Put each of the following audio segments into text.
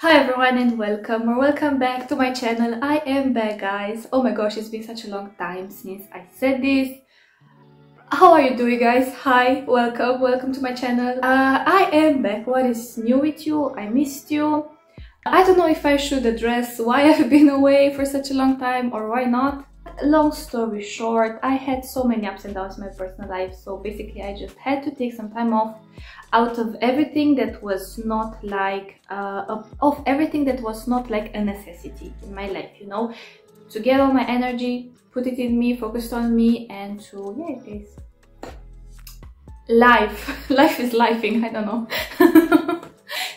Hi everyone and welcome back to my channel. I am back, guys. Oh my gosh, it's been such a long time since I said this. How are you doing, guys? Hi, welcome to my channel. I am back. What is new with you? I missed you. I don't know if I should address why I've been away for such a long time or why not. Long story short, I had so many ups and downs in my personal life, so basically I just had to take some time off out of everything that was not like everything that was not like a necessity in my life, you know, to get all my energy, put it in me, focused on me, and to, yeah guys, life is lifing, I don't know.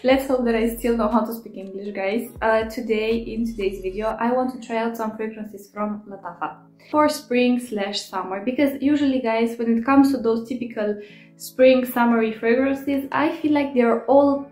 Let's hope that I still know how to speak English, guys. In today's video, I want to try out some fragrances from Lattafa for spring/summer, because usually, guys, when it comes to those typical spring summery fragrances, I feel like they're all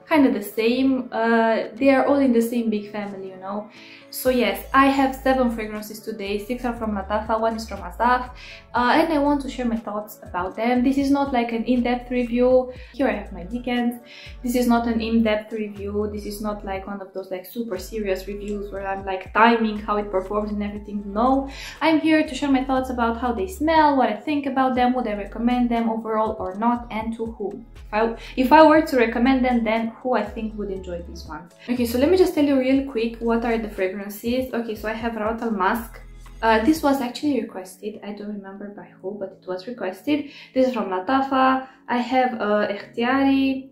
kind of the same. They are all in the same big family, you know. So yes, I have 7 fragrances today. 6 are from Lattafa, 1 is from Asdaaf, and I want to share my thoughts about them. This is not like an in-depth review. Here I have my weekends. This is not an in-depth review. This is not like one of those like super serious reviews where I'm like timing how it performs and everything. No, I'm here to share my thoughts about how they smell, what I think about them, would I recommend them overall or not, and to whom. If I were to recommend them, then who I think would enjoy these ones. Okay, so let me just tell you real quick what are the fragrances. Okay, so I have Rouat Musk. This was actually requested. I don't remember by who, but it was requested. This is from Lattafa. I have Ekhtiari.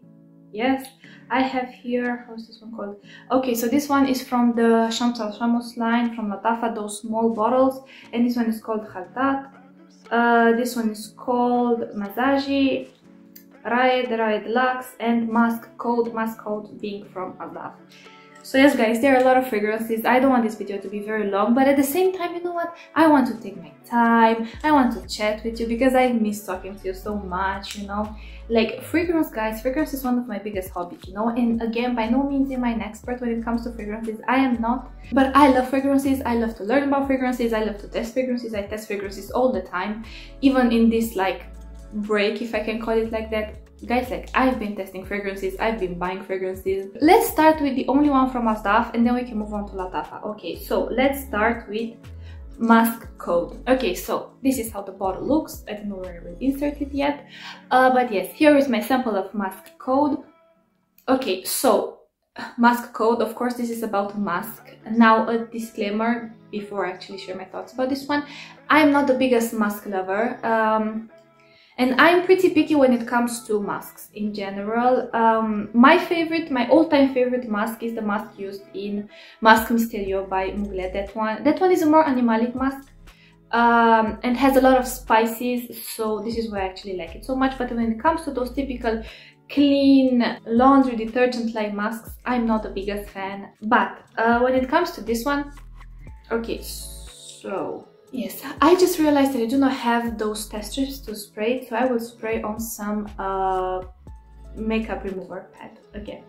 Yes, I have here, how's this one called? Okay, so this one is from the Shamoos line from Lattafa, those small bottles, and this one is called Khaltat. This one is called Mazaaji Lattafa, and Musk code being from Asdaaf. So yes, guys, there are a lot of fragrances. I don't want this video to be very long, but at the same time, you know what? I want to take my time. I want to chat with you because I miss talking to you so much, you know. Like fragrance, guys, fragrance is one of my biggest hobbies, you know. And again, by no means am I an expert when it comes to fragrances. I am not. But I love fragrances. I love to learn about fragrances. I love to test fragrances. I test fragrances all the time. Even in this like break, if I can call it like that. Guys, like, I've been testing fragrances, I've been buying fragrances. Let's start with the only one from Asdaaf and then we can move on to Lattafa. Okay, so let's start with Musk code. Okay, so this is how the bottle looks. I don't know where I will insert it yet. But yes, here is my sample of Musk code. Okay, so Musk code, of course, this is about Musk. Now, a disclaimer before I actually share my thoughts about this one. I'm not the biggest Musk lover. And I'm pretty picky when it comes to masks in general. My all-time favorite mask is the mask used in Mask Mysterio by Mugler. That one is a more animalic mask and has a lot of spices, so this is why I actually like it so much. But when it comes to those typical clean laundry detergent-like masks, I'm not the biggest fan. But when it comes to this one, okay, so yes, I just realized that I do not have those test strips to spray, so I will spray on some makeup remover pad. Okay,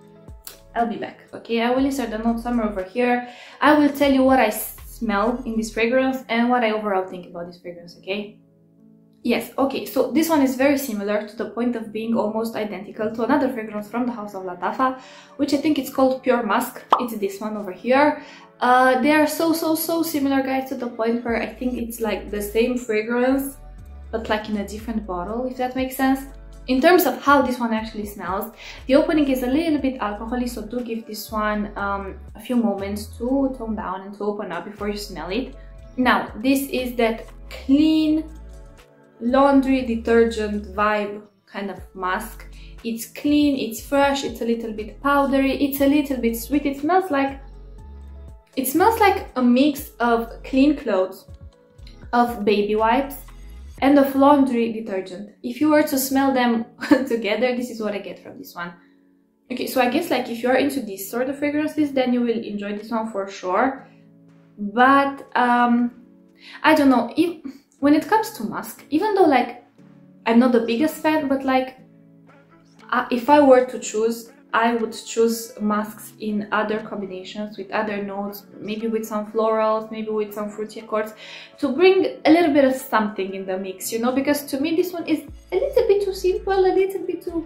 I'll be back. Okay, I will insert the note somewhere over here. I will tell you what I smell in this fragrance and what I overall think about this fragrance, okay? Yes, okay, so this one is very similar to the point of being almost identical to another fragrance from the house of Lattafa, which I think it's called Pure Musk. It's this one over here. They are so similar, guys, to the point where I think it's like the same fragrance but like in a different bottle, if that makes sense. In terms of how this one actually smells, the opening is a little bit alcoholic, so do give this one a few moments to tone down and to open up before you smell it. Now, this is that clean laundry detergent vibe kind of mask. It's clean, it's fresh, it's a little bit powdery, it's a little bit sweet. It smells like a mix of clean clothes, of baby wipes, and of laundry detergent. If you were to smell them together, this is what I get from this one. Okay, so I guess like if you are into these sort of fragrances, then you will enjoy this one for sure. But I don't know, when it comes to Musk, even though like I'm not the biggest fan, but like if I were to choose, I would choose masks in other combinations with other notes, maybe with some florals, maybe with some fruity accords, to bring a little bit of something in the mix, you know, because to me this one is a little bit too simple, a little bit too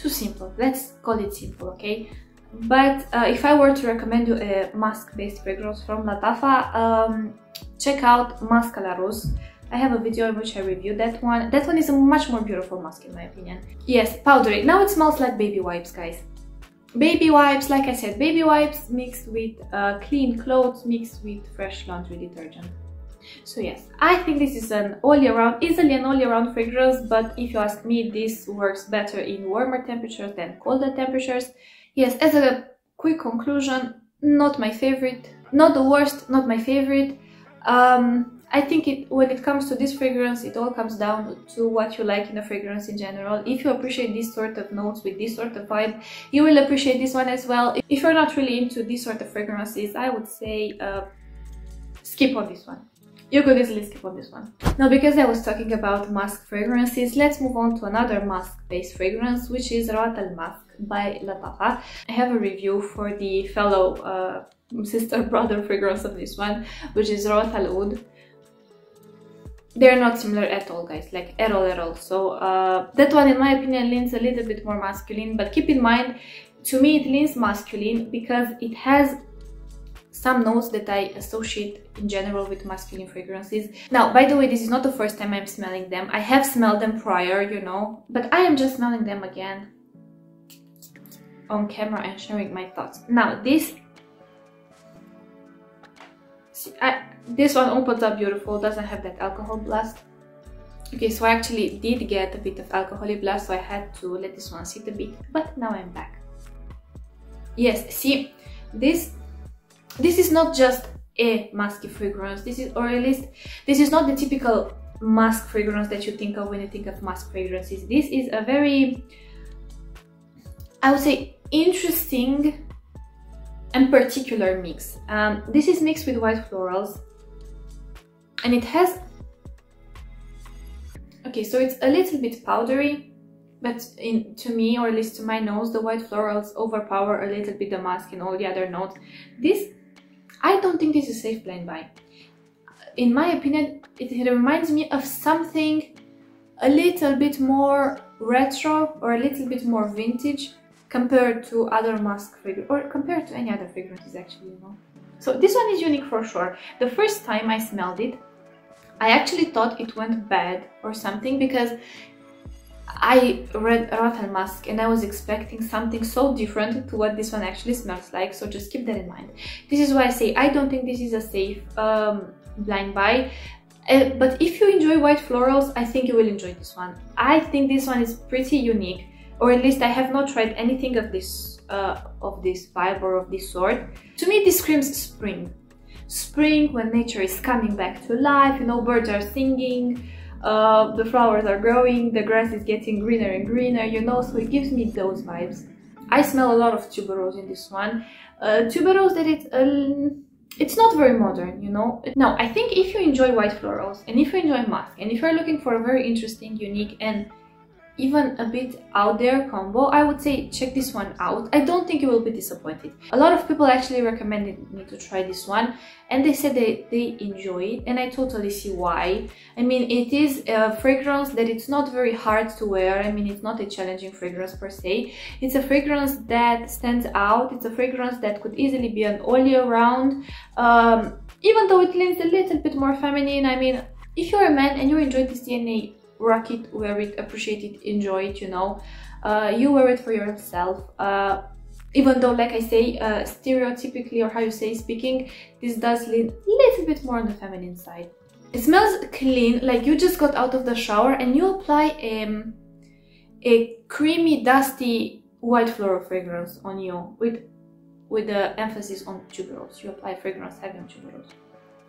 too simple. Let's call it simple, okay? But if I were to recommend you a musk-based fragrance from Lattafa, check out Musk à la Rose. I have a video in which I reviewed that one. That one is a much more beautiful musk in my opinion. Yes, powdery. Now it smells like baby wipes, guys. Baby wipes, like I said, baby wipes mixed with clean clothes, mixed with fresh laundry detergent. So yes, I think this is an all-year-round, easily an all-year-round fragrance, but if you ask me, this works better in warmer temperatures than colder temperatures. Yes, as a quick conclusion, not my favorite, not the worst, not my favorite. I think when it comes to this fragrance, it all comes down to what you like in a fragrance in general. If you appreciate this sort of notes with this sort of vibe, you will appreciate this one as well. If you're not really into this sort of fragrances, I would say skip on this one. You could easily skip on this one. Now, because I was talking about musk fragrances, let's move on to another musk-based fragrance, which is Rouat by Lattafa. I have a review for the fellow sister-brother fragrance of this one, which is Rouat. They're not similar at all, guys, like at all. So that one, in my opinion, leans a little bit more masculine, but keep in mind, to me it leans masculine because it has some notes that I associate in general with masculine fragrances. Now, by the way, this is not the first time I'm smelling them. I have smelled them prior, you know, but I am just smelling them again on camera and sharing my thoughts. Now, this one opens up beautiful, doesn't have that alcohol blast. Okay, so I actually did get a bit of alcoholic blast, so I had to let this one sit a bit, but now I'm back. Yes, see, this is not just a musky fragrance, this is, or at least this is not the typical musk fragrance that you think of when you think of musk fragrances. This is a very, I would say, interesting and particular mix. This is mixed with white florals, and it has, okay, so it's a little bit powdery, but to me, or at least to my nose, the white florals overpower a little bit the musk and all the other notes. This, I don't think this is a safe blind buy. In my opinion, it reminds me of something a little bit more retro or a little bit more vintage compared to other musk fragrances, or compared to any other fragrances actually, you know. So this one is unique for sure. The first time I smelled it, I actually thought it went bad or something because I read Rouat Musk and I was expecting something so different to what this one actually smells like, so just keep that in mind. This is why I say I don't think this is a safe blind buy. But if you enjoy white florals, I think you will enjoy this one. I think this one is pretty unique, or at least I have not tried anything of this vibe or of this sort. To me, this screams spring. Spring, when nature is coming back to life, you know, birds are singing, the flowers are growing, the grass is getting greener and greener, you know, so it gives me those vibes. I smell a lot of tuberose in this one. Tuberose that it's not very modern, you know. Now, I think if you enjoy white florals, and if you enjoy musk, and if you're looking for a very interesting, unique, and even a bit out there combo, I would say check this one out. I don't think you will be disappointed. A lot of people actually recommended me to try this one, and they said they enjoy it, and I totally see why. I mean, it is a fragrance that it's not very hard to wear. I mean, it's not a challenging fragrance per se. It's a fragrance that stands out. It's a fragrance that could easily be an all year round, even though it leans a little bit more feminine. I mean, if you're a man and you enjoy this DNA, rock it, wear it, appreciate it, enjoy it, you know. You wear it for yourself. Even though, like I say, stereotypically, or how you say, speaking, this does lean a little bit more on the feminine side. It smells clean, like you just got out of the shower and you apply a creamy, dusty white floral fragrance on you with the emphasis on tuberose. You apply fragrance heavy on tuberose.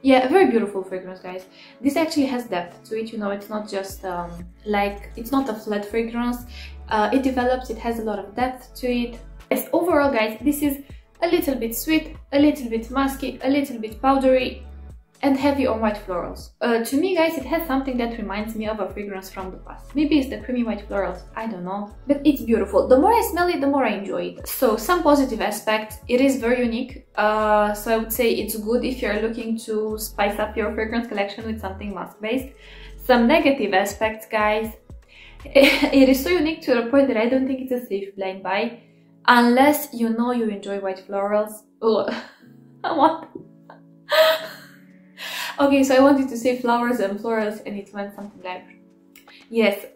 Yeah, a very beautiful fragrance, guys. This actually has depth to it, you know. It's not just it's not a flat fragrance. It develops, it has a lot of depth to it. Yes, overall, guys, this is a little bit sweet, a little bit musky, a little bit powdery, and heavy on white florals. To me, guys, it has something that reminds me of a fragrance from the past. Maybe it's the creamy white florals, I don't know. But it's beautiful. The more I smell it, the more I enjoy it. So, some positive aspects. It is very unique. So I would say it's good if you're looking to spice up your fragrance collection with something musk-based. Some negative aspects, guys. It is so unique to the point that I don't think it's a safe blind buy unless you know you enjoy white florals. Oh, what? Okay, so I wanted to say flowers and florals and it went something like, yes,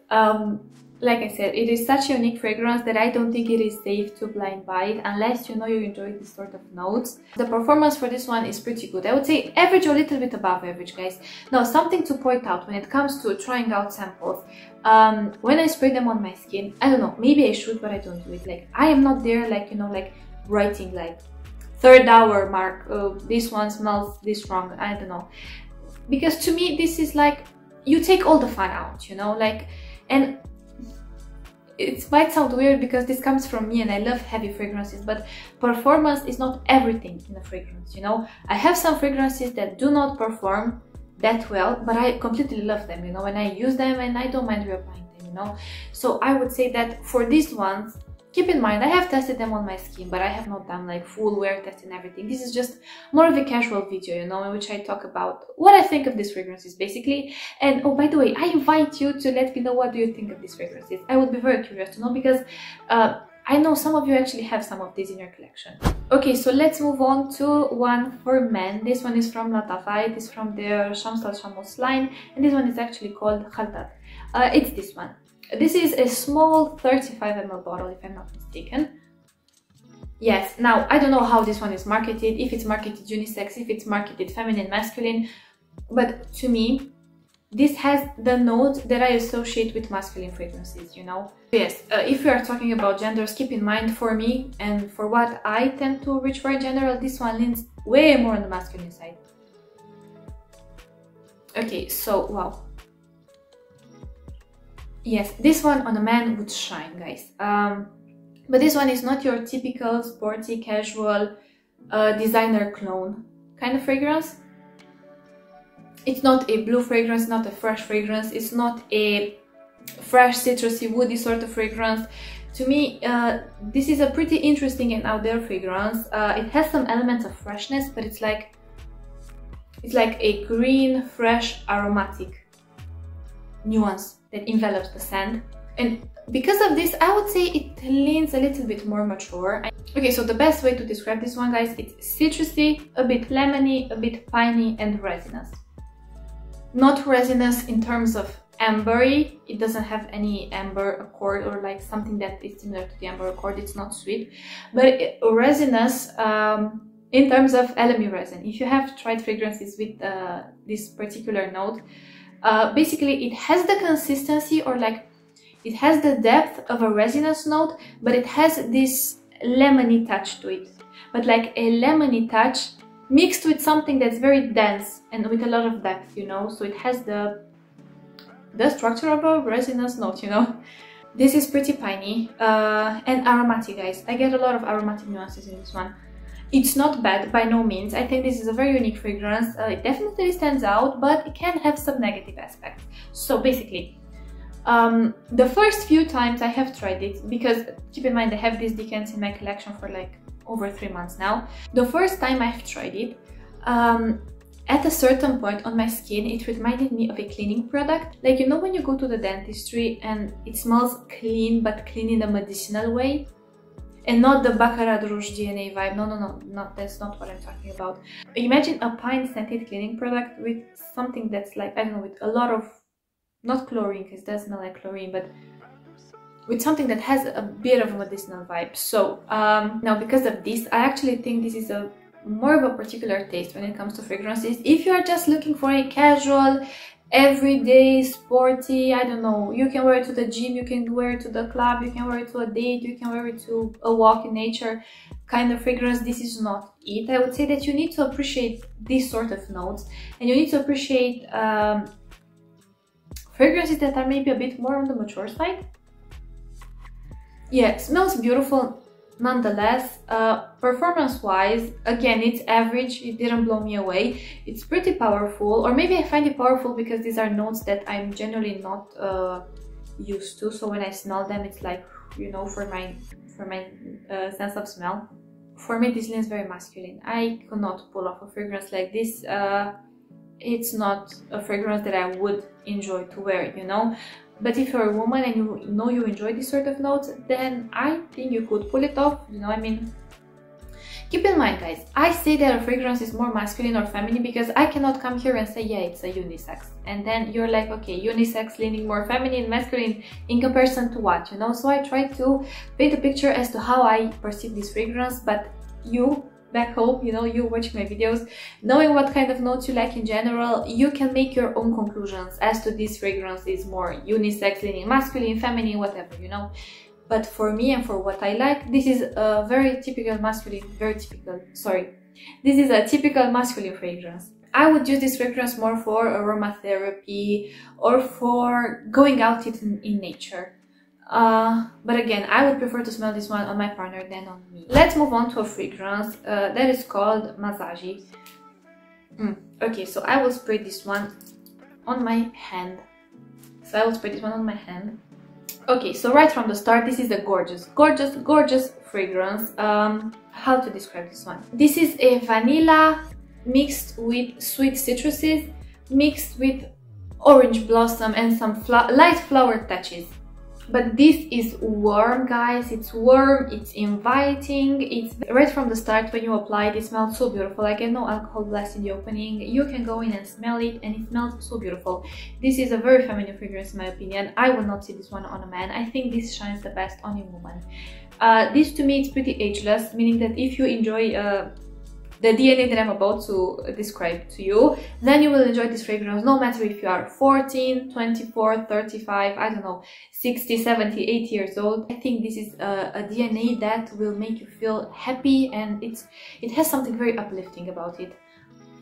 like I said, it is such a unique fragrance that I don't think it is safe to blind buy it unless you know you enjoy this sort of notes. The performance for this one is pretty good. I would say average or a little bit above average, guys. Now, something to point out when it comes to trying out samples. When I spray them on my skin, I don't know, maybe I should, but I don't do it. Like, I am not there, like, you know, like writing like 3rd hour mark, this one smells this strong, I don't know. Because to me, this is like, you take all the fun out, you know, like, and it might sound weird because this comes from me and I love heavy fragrances, but performance is not everything in a fragrance, you know. I have some fragrances that do not perform that well, but I completely love them, you know, and I use them and I don't mind reapplying them, you know. So I would say that for these ones, keep in mind, I have tested them on my skin, but I have not done like full wear test and everything. This is just more of a casual video, you know, in which I talk about what I think of these fragrances, basically. And oh, by the way, I invite you to let me know what do you think of these fragrances. I would be very curious to know because I know some of you actually have some of these in your collection. Okay, so let's move on to one for men. This one is from Lattafa. It is from their Shamoos line, and this one is actually called Khaltat. It's this one. This is a small 35 ml bottle, if I'm not mistaken. Yes, now I don't know how this one is marketed, if it's marketed unisex, if it's marketed feminine, masculine, but to me, this has the note that I associate with masculine fragrances, you know. Yes, if we are talking about genders, keep in mind for me and for what I tend to reach for in general, this one leans way more on the masculine side. Okay, so wow. Yes, this one on a man would shine, guys. But this one is not your typical sporty, casual, designer clone kind of fragrance. It's not a blue fragrance, not a fresh fragrance. It's not a fresh, citrusy, woody sort of fragrance. To me, this is a pretty interesting and out there fragrance. It has some elements of freshness, but it's like a green, fresh, aromatic nuance that envelops the scent, and because of this I would say it leans a little bit more mature. Okay, so the best way to describe this one, guys, it's citrusy, a bit lemony, a bit piney, and resinous. Not resinous in terms of ambery, it doesn't have any amber accord or like something that is similar to the amber accord. It's not sweet, but resinous in terms of elemi resin. If you have tried fragrances with this particular note, basically it has the consistency or like it has the depth of a resinous note, but it has this lemony touch to it, but like a lemony touch mixed with something that's very dense and with a lot of depth, you know. So it has the structure of a resinous note, you know. This is pretty piney and aromatic, guys. I get a lot of aromatic nuances in this one. It's not bad by no means. I think this is a very unique fragrance. It definitely stands out, but it can have some negative aspects. So basically, the first few times I have tried it, because keep in mind I have these decants in my collection for like over 3 months now. The first time I've tried it, at a certain point on my skin, it reminded me of a cleaning product. Like, you know, when you go to the dentistry and it smells clean, but clean in a medicinal way? And not the Baccarat Rouge DNA vibe. No, that's not what I'm talking about. Imagine a pine scented cleaning product with something that's like, I don't know, with a lot of, not chlorine, because it does smell like chlorine, but with something that has a bit of a medicinal vibe. So now because of this, I actually think this is a more of a particular taste when it comes to fragrances. If you are just looking for a casual, everyday, sporty, I don't know, you can wear it to the gym, you can wear it to the club, you can wear it to a date, you can wear it to a walk in nature kind of fragrance, this is not it. I would say that you need to appreciate these sort of notes, and you need to appreciate fragrances that are maybe a bit more on the mature side. Yeah, it smells beautiful nonetheless. Performance wise, again, it's average, it didn't blow me away. It's pretty powerful, or maybe I find it powerful because these are notes that I'm generally not used to, so when I smell them it's like, you know, for my sense of smell. For me this leans very masculine. I could not pull off a fragrance like this. It's not a fragrance that I would enjoy to wear, you know. But if you're a woman and you know you enjoy this sort of notes, then I think you could pull it off, you know, I mean. Keep in mind, guys, I say that a fragrance is more masculine or feminine because I cannot come here and say, yeah, it's a unisex. And then you're like, okay, unisex leaning more feminine, masculine, in comparison to what, you know? So I try to paint a picture as to how I perceive this fragrance, but you, back home, you know, you watching my videos, knowing what kind of notes you like in general, you can make your own conclusions as to this fragrance is more unisex, leaning masculine, feminine, whatever, you know? But for me and for what I like, this is a very typical masculine, this is a typical masculine fragrance. I would use this fragrance more for aromatherapy or for going out in nature. But again, I would prefer to smell this one on my partner than on me. Let's move on to a fragrance that is called Mazaaji. Okay, so I will spray this one on my hand. Okay, so right from the start, this is a gorgeous fragrance. How to describe this one? This is a vanilla mixed with sweet citruses, mixed with orange blossom and some light flower touches. But this is warm, guys. It's warm, it's inviting. It's right from the start when you apply it, it smells so beautiful. I get no alcohol blast in the opening. You can go in and smell it and it smells so beautiful. This is a very feminine fragrance in my opinion. I will not see this one on a man. I think this shines the best on a woman. This to me is pretty ageless, meaning that if you enjoy the DNA that I'm about to describe to you, then you will enjoy this fragrance no matter if you are 14, 24, 35, I don't know, 60, 70, 80 years old. I think this is a DNA that will make you feel happy, and it has something very uplifting about it.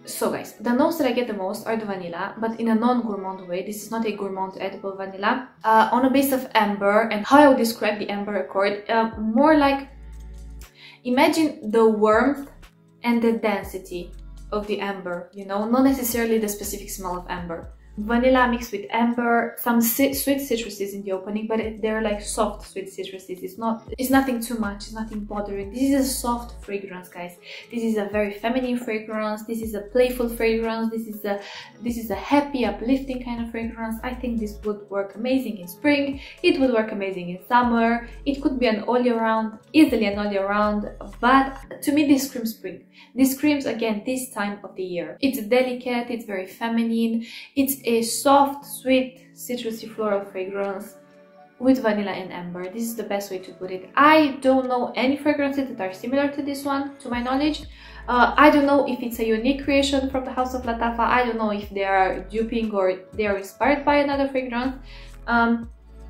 So guys, the notes that I get the most are the vanilla, but in a non-gourmand way. This is not a gourmand edible vanilla. On a base of amber, and how I would describe the amber accord, more like, imagine the warmth and the density of the amber, you know, not necessarily the specific smell of amber. Vanilla mixed with amber, some sweet citruses in the opening, but they're like soft sweet citruses. It's nothing too much, it's nothing bothering. This is a soft fragrance, guys. This is a very feminine fragrance. This is a playful fragrance. This is a happy, uplifting kind of fragrance. I think this would work amazing in spring. It would work amazing in summer. It could be an all year round, easily an all year round. But to me, this screams spring. This screams again this time of the year. It's delicate. It's very feminine. It's a soft, sweet, citrusy floral fragrance with vanilla and amber. This is the best way to put it. I don't know any fragrances that are similar to this one, to my knowledge. I don't know if it's a unique creation from the House of Lattafa. I don't know if they are duping or they are inspired by another fragrance.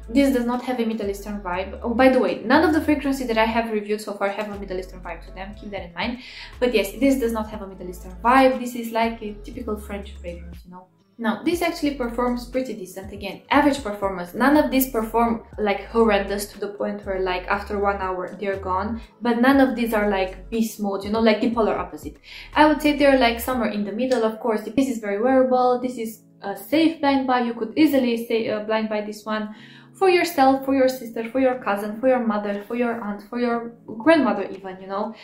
This does not have a Middle Eastern vibe. Oh, by the way, none of the fragrances that I have reviewed so far have a Middle Eastern vibe to them. Keep that in mind. But yes, this does not have a Middle Eastern vibe. This is like a typical French fragrance, you know. Now, this actually performs pretty decent. Again, average performance. None of these perform like horrendous to the point where like after 1 hour they're gone. But none of these are like beast mode, you know, like the polar opposite. I would say they're like somewhere in the middle. Of course, this is very wearable. This is a safe blind buy. You could easily say blind buy this one for yourself, for your sister, for your cousin, for your mother, for your aunt, for your grandmother even, you know,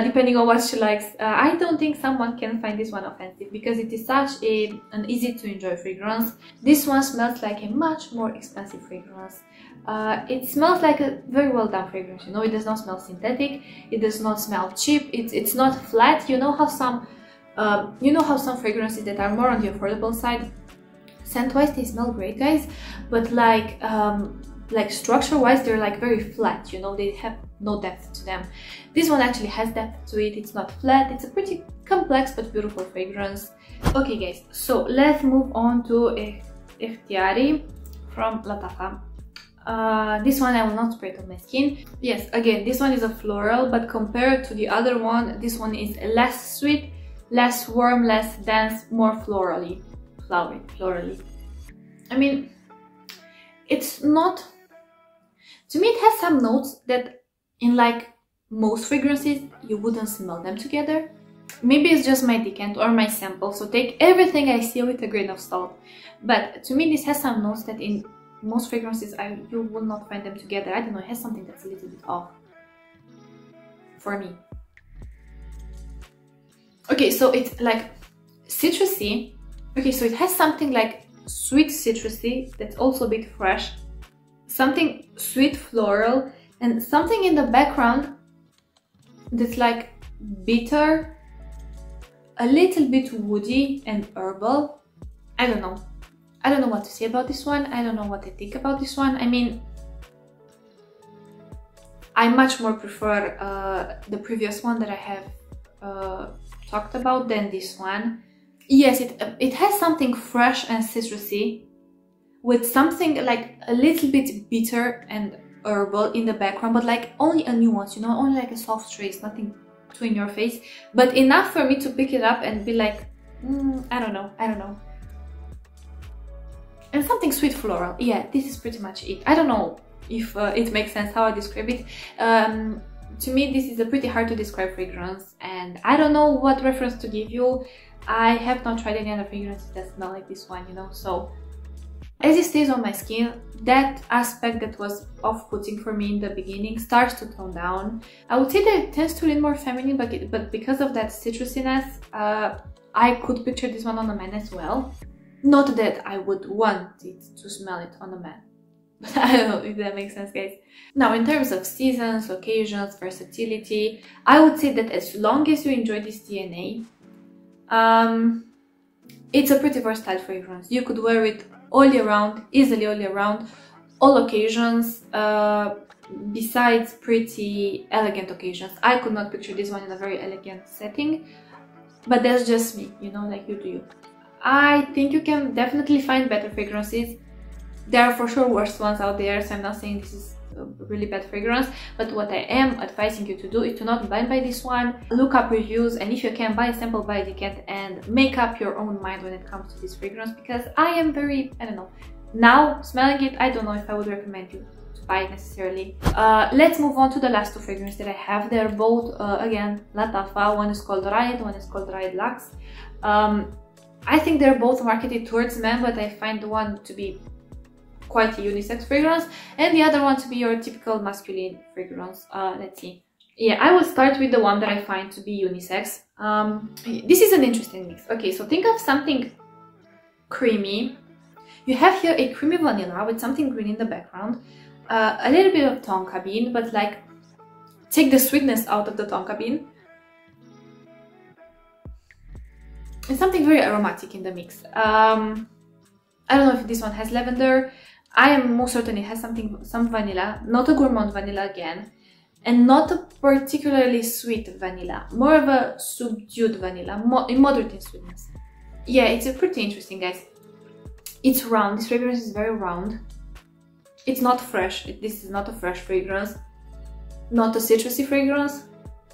depending on what she likes. I don't think someone can find this one offensive because it is such an easy to enjoy fragrance. This one smells like a much more expensive fragrance. It smells like a very well done fragrance, you know. It does not smell synthetic, it does not smell cheap, it's not flat. You know how some fragrances that are more on the affordable side, scent-wise they smell great, guys, but like structure-wise they're like very flat, you know, they have no depth to them. This one actually has depth to it. It's not flat. It's a pretty complex but beautiful fragrance. Okay guys, so let's move on to Ekhtiari from Lattafa. This one I will not spray it on my skin. Yes, again, this one is a floral, but compared to the other one, this one is less sweet, less warm, less dense, more florally. I mean, it's not, to me it has some notes that in like most fragrances you wouldn't smell them together. Maybe it's just my decant or my sample, so take everything I see with a grain of salt. But to me this has some notes that in most fragrances you will not find them together. I don't know, it has something that's a little bit off for me. Okay, so it's like citrusy. Okay, so it has something like sweet citrusy that's also a bit fresh, something sweet floral, and something in the background that's like bitter, a little bit woody and herbal. I don't know what to say about this one. I don't know what I think about this one. I mean, I much more prefer the previous one that I have talked about than this one. Yes, it has something fresh and citrusy with something like a little bit bitter and herbal in the background, but like only a nuance, you know, only like a soft trace, nothing too in your face, but enough for me to pick it up and be like, I don't know. And something sweet floral. Yeah, this is pretty much it. I don't know if it makes sense how I describe it. To me, this is a pretty hard to describe fragrance, and I don't know what reference to give you. I have not tried any other fragrances that smell like this one, you know, so as it stays on my skin, that aspect that was off-putting for me in the beginning starts to tone down. I would say that it tends to lean more feminine, but because of that citrusiness, I could picture this one on a man as well. Not that I would want it to smell it on a man. But I don't know if that makes sense, guys. Now, in terms of seasons, occasions, versatility, I would say that as long as you enjoy this DNA, it's a pretty versatile fragrance. You could wear it all year round, easily all year round, all occasions, besides pretty elegant occasions. I could not picture this one in a very elegant setting, but that's just me, you know, like you do you. I think you can definitely find better fragrances. There are for sure worse ones out there, so I'm not saying this is a really bad fragrance, but what I am advising you to do is to not blind buy this one. Look up reviews, and if you can, buy a sample, buy a ticket, and make up your own mind when it comes to this fragrance, because I am very, I don't know, now smelling it, I don't know if I would recommend you to buy it necessarily. Let's move on to the last two fragrances that I have. They're both, again, Lattafa. One is called Rouat, one is called Rouat Luxe. I think they're both marketed towards men, but I find the one to be quite a unisex fragrance and the other one to be your typical masculine fragrance. Let's see. Yeah, I will start with the one that I find to be unisex. This is an interesting mix. Okay, so think of something creamy. You have here a creamy vanilla with something green in the background, a little bit of tonka bean, but like take the sweetness out of the tonka bean, and something very aromatic in the mix. I don't know if this one has lavender. I am most certain it has some vanilla, not a gourmand vanilla again, and not a particularly sweet vanilla, more of a subdued vanilla, moderate in sweetness. Yeah, it's pretty interesting, guys. It's round. This fragrance is very round. It's not fresh. This is not a fresh fragrance, not a citrusy fragrance,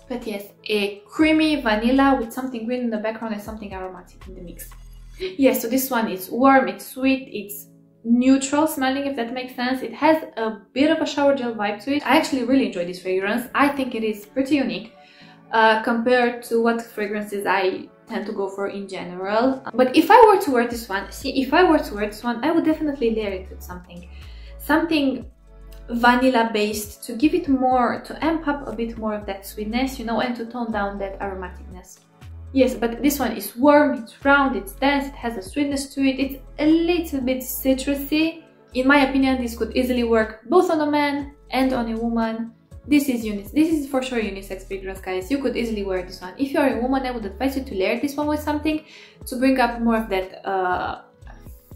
but yes, a creamy vanilla with something green in the background and something aromatic in the mix. Yes, so this one is warm, it's sweet, it's neutral smelling, if that makes sense. It has a bit of a shower gel vibe to it. I actually really enjoy this fragrance. I think it is pretty unique compared to what fragrances I tend to go for in general. But if I were to wear this one, I would definitely layer it with something vanilla based to give it more, to amp up a bit more of that sweetness, you know, and to tone down that aromaticness. Yes, but this one is warm, it's round, it's dense, it has a sweetness to it, it's a little bit citrusy. In my opinion, this could easily work both on a man and on a woman. This is for sure unisex fragrance, guys. You could easily wear this one. If you're a woman, I would advise you to layer this one with something to bring up more of that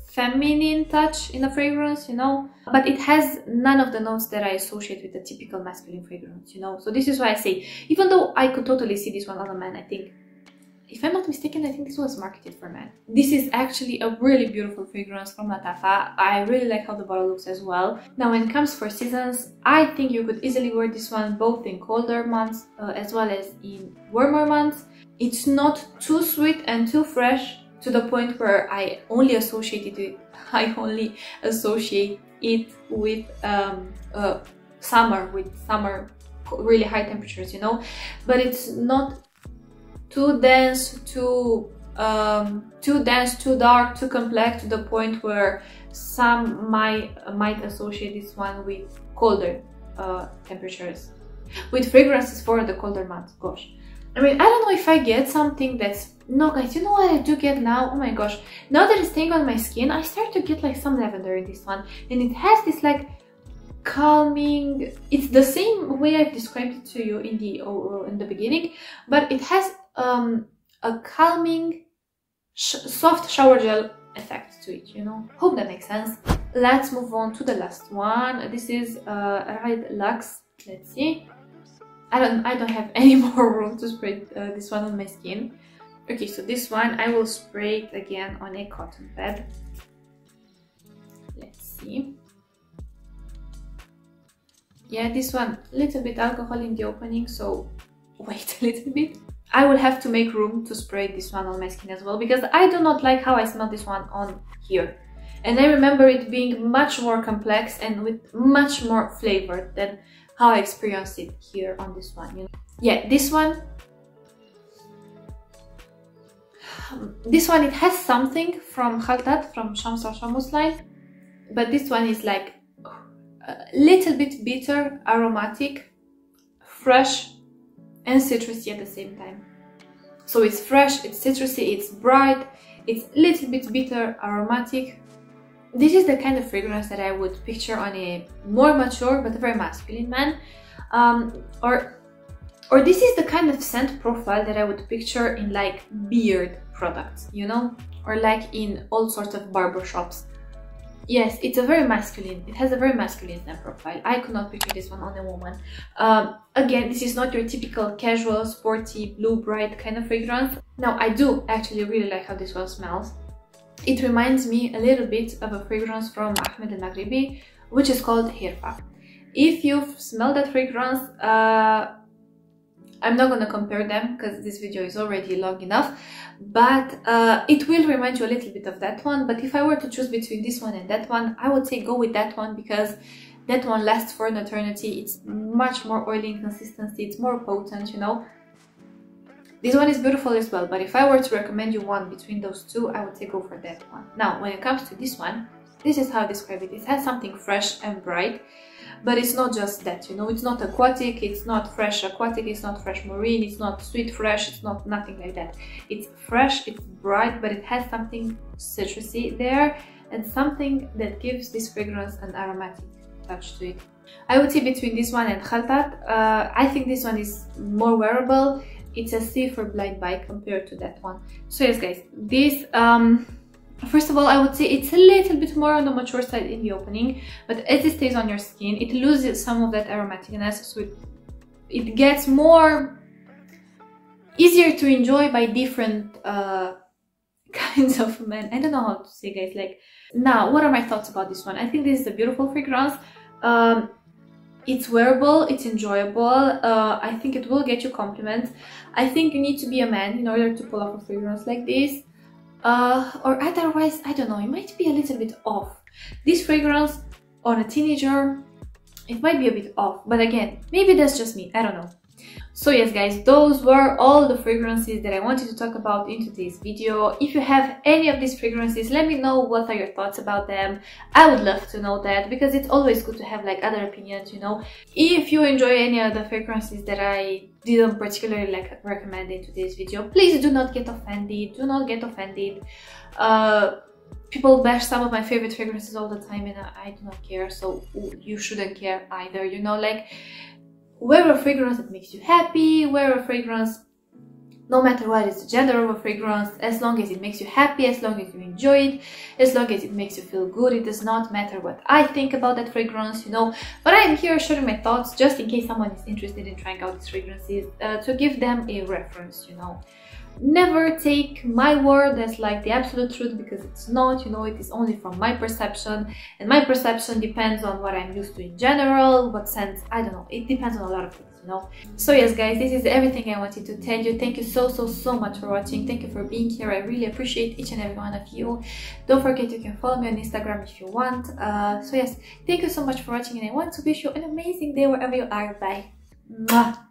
feminine touch in the fragrance, you know. But it has none of the notes that I associate with the typical masculine fragrance, you know. So this is why I say, even though I could totally see this one on a man, I think, if I'm not mistaken, I think this was marketed for men. This is actually a really beautiful fragrance from Lattafa. I really like how the bottle looks as well. Now, when it comes for seasons, I think you could easily wear this one both in colder months as well as in warmer months. It's not too sweet and too fresh to the point where I only associate it with summer, really high temperatures, you know. But it's not too dense, too dark, too complex to the point where some might associate this one with colder temperatures, with fragrances for the colder months. Gosh, I mean, I don't know if I get something that's... No guys, you know what I do get now? Oh my gosh, now that it's staying on my skin, I start to get like some lavender in this one, and it has this like calming... It's the same way I've described it to you in the beginning, but it has a calming soft shower gel effect to it, you know. Hope that makes sense. Let's move on to the last one. This is Rouat Luxe. Let's see. I don't have any more room to spray this one on my skin. Okay, so this one I will spray it again on a cotton pad. Let's see. Yeah, this one, little bit alcohol in the opening, so wait a little bit. I will have to make room to spray this one on my skin as well, because I do not like how I smell this one on here. And I remember it being much more complex and with much more flavor than how I experienced it here on this one, you know? Yeah, this one, it has something from Khaltat, from Shamoos line, but this one is like a little bit bitter, aromatic, fresh, and citrusy at the same time. So it's fresh, it's citrusy, it's bright, it's a little bit bitter, aromatic. This is the kind of fragrance that I would picture on a more mature but very masculine man, or this is the kind of scent profile that I would picture in like beard products, you know, or like in all sorts of barber shops. Yes, it's a very masculine, it has a very masculine scent profile. I could not picture this one on a woman. Again, this is not your typical casual, sporty, blue, bright kind of fragrance. Now, I do actually really like how this one smells. It reminds me a little bit of a fragrance from Ahmed and Maghribi, which is called Hirfah. If you've smelled that fragrance, I'm not going to compare them because this video is already long enough, but it will remind you a little bit of that one. But if I were to choose between this one and that one, I would say go with that one, because that one lasts for an eternity. It's much more oily in consistency, it's more potent, you know. This one is beautiful as well, but if I were to recommend you one between those two, I would say go for that one. Now, when it comes to this one, this is how I describe it. It has something fresh and bright, but it's not just that, you know. It's not aquatic, it's not fresh aquatic, it's not fresh marine, it's not sweet fresh, it's not nothing like that. It's fresh, it's bright, but it has something citrusy there and something that gives this fragrance an aromatic touch to it. I would say between this one and Khaltat, I think this one is more wearable. It's a safer blind buy compared to that one. So yes guys, this first of all, I would say it's a little bit more on the mature side in the opening, but as it stays on your skin, it loses some of that aromaticness, so it gets more easier to enjoy by different kinds of men. I don't know how to say, guys. Like, now, what are my thoughts about this one? I think this is a beautiful fragrance. It's wearable, it's enjoyable. I think it will get you compliments. I think you need to be a man in order to pull off a fragrance like this. Or otherwise, I don't know, it might be a little bit off. This fragrance on a teenager, it might be a bit off, but again, maybe that's just me, I don't know. So yes guys, those were all the fragrances that I wanted to talk about in today's video. If you have any of these fragrances, let me know what are your thoughts about them. I would love to know that, because it's always good to have like other opinions, you know. If you enjoy any of the fragrances that I didn't particularly like recommend in today's video, please do not get offended. Do not get offended. People bash some of my favorite fragrances all the time, and I do not care, so you shouldn't care either, you know. Like, wear a fragrance that makes you happy, wear a fragrance, no matter what is the gender of a fragrance, as long as it makes you happy, as long as you enjoy it, as long as it makes you feel good. It does not matter what I think about that fragrance, you know. But I am here sharing my thoughts, just in case someone is interested in trying out these fragrances, to give them a reference, you know. Never take my word as like the absolute truth, because it's not, you know. It is only from my perception, and my perception depends on what I'm used to in general, what scents, I don't know, it depends on a lot of things, you know. So yes guys, this is everything I wanted to tell you. Thank you so much for watching. Thank you for being here. I really appreciate each and every one of you. Don't forget, you can follow me on Instagram if you want. So yes, thank you so much for watching, and I want to wish you an amazing day wherever you are. Bye. Mwah.